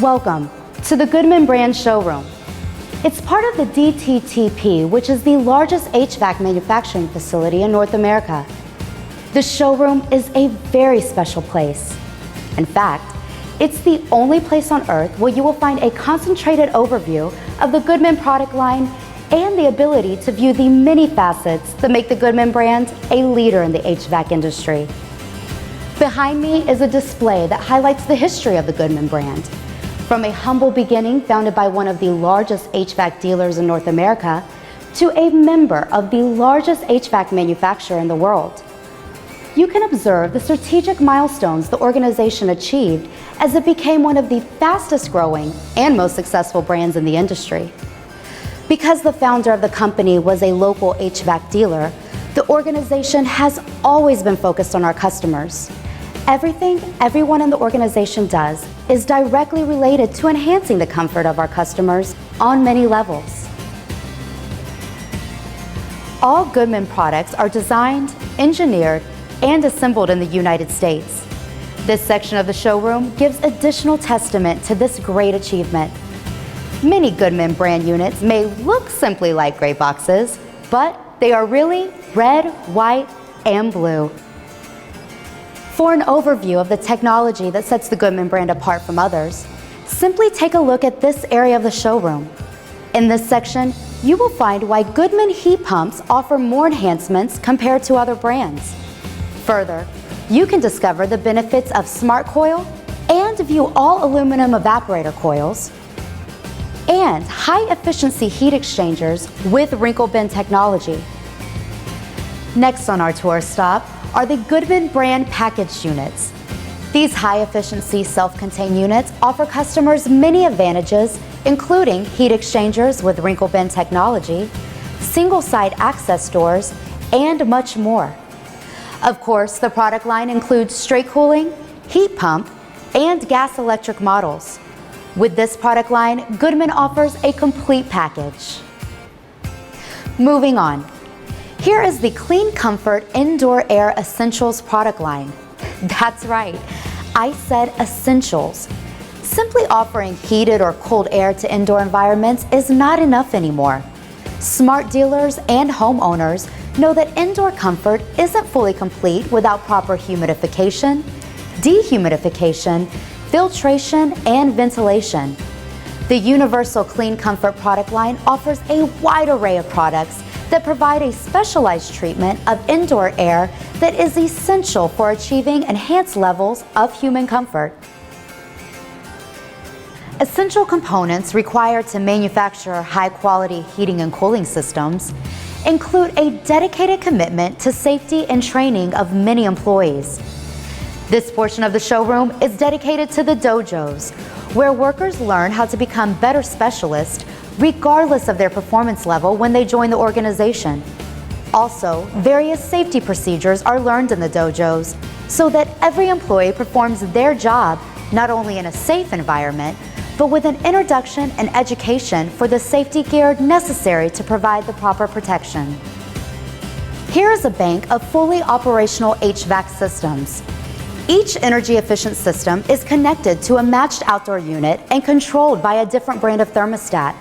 Welcome to the Goodman brand showroom. It's part of the DTTP, which is the largest HVAC manufacturing facility in North America. The showroom is a very special place. In fact, it's the only place on earth where you will find a concentrated overview of the Goodman product line and the ability to view the many facets that make the Goodman brand a leader in the HVAC industry. Behind me is a display that highlights the history of the Goodman brand. From a humble beginning founded by one of the largest HVAC dealers in North America to a member of the largest HVAC manufacturer in the world. You can observe the strategic milestones the organization achieved as it became one of the fastest growing and most successful brands in the industry. Because the founder of the company was a local HVAC dealer, the organization has always been focused on our customers. Everything everyone in the organization does is directly related to enhancing the comfort of our customers on many levels. All Goodman products are designed, engineered, and assembled in the United States. This section of the showroom gives additional testament to this great achievement. Many Goodman brand units may look simply like gray boxes, but they are really red, white, and blue. For an overview of the technology that sets the Goodman brand apart from others, simply take a look at this area of the showroom. In this section, you will find why Goodman heat pumps offer more enhancements compared to other brands. Further, you can discover the benefits of Smart Coil and view all aluminum evaporator coils and high-efficiency heat exchangers with wrinkle bin technology. Next on our tour stop are the Goodman brand package units. These high-efficiency self-contained units offer customers many advantages, including heat exchangers with wrinkle bin technology, single-side access doors, and much more. Of course, the product line includes straight cooling, heat pump, and gas electric models. With this product line, Goodman offers a complete package. Moving on. Here is the Clean Comfort Indoor Air Essentials product line. That's right, I said essentials. Simply offering heated or cold air to indoor environments is not enough anymore. Smart dealers and homeowners know that indoor comfort isn't fully complete without proper humidification, dehumidification, filtration, and ventilation. The Universal Clean Comfort product line offers a wide array of products that provide a specialized treatment of indoor air that is essential for achieving enhanced levels of human comfort. Essential components required to manufacture high-quality heating and cooling systems include a dedicated commitment to safety and training of many employees. This portion of the showroom is dedicated to the dojos, where workers learn how to become better specialists regardless of their performance level when they join the organization. Also, various safety procedures are learned in the dojos so that every employee performs their job not only in a safe environment, but with an introduction and education for the safety gear necessary to provide the proper protection. Here is a bank of fully operational HVAC systems. Each energy-efficient system is connected to a matched outdoor unit and controlled by a different brand of thermostat.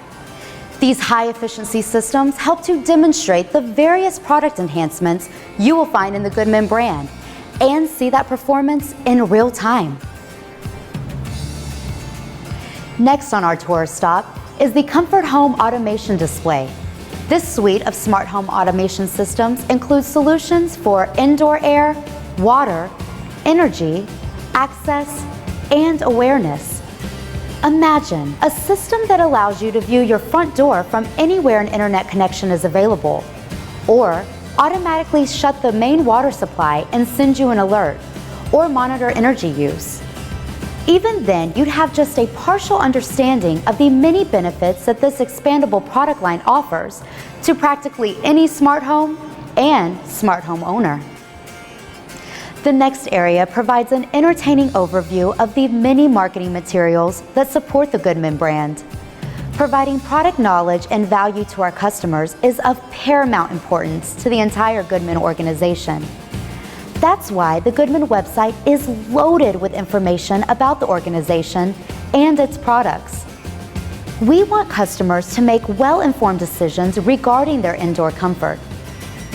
These high-efficiency systems help to demonstrate the various product enhancements you will find in the Goodman brand and see that performance in real time. Next on our tour stop is the Comfort Home Automation display. This suite of smart home automation systems includes solutions for indoor air, water, energy, access, and awareness. Imagine a system that allows you to view your front door from anywhere an internet connection is available, or automatically shut the main water supply and send you an alert, or monitor energy use. Even then, you'd have just a partial understanding of the many benefits that this expandable product line offers to practically any smart home and smart home owner. The next area provides an entertaining overview of the many marketing materials that support the Goodman brand. Providing product knowledge and value to our customers is of paramount importance to the entire Goodman organization. That's why the Goodman website is loaded with information about the organization and its products. We want customers to make well-informed decisions regarding their indoor comfort.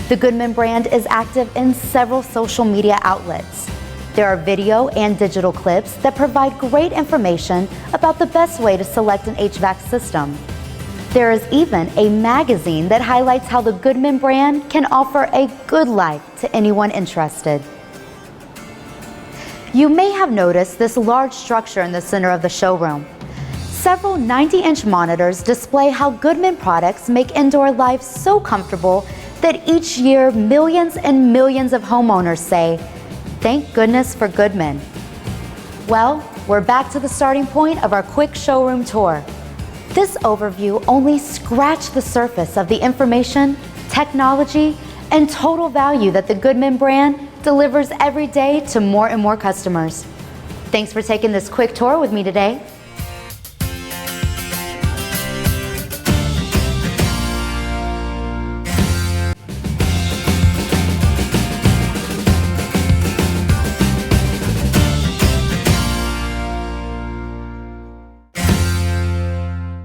The Goodman brand is active in several social media outlets. There are video and digital clips that provide great information about the best way to select an HVAC system. There is even a magazine that highlights how the Goodman brand can offer a good life to anyone interested. You may have noticed this large structure in the center of the showroom. Several 90-inch monitors display how Goodman products make indoor life so comfortable that each year millions and millions of homeowners say, "Thank goodness for Goodman." Well, we're back to the starting point of our quick showroom tour. This overview only scratched the surface of the information, technology, and total value that the Goodman brand delivers every day to more and more customers. Thanks for taking this quick tour with me today.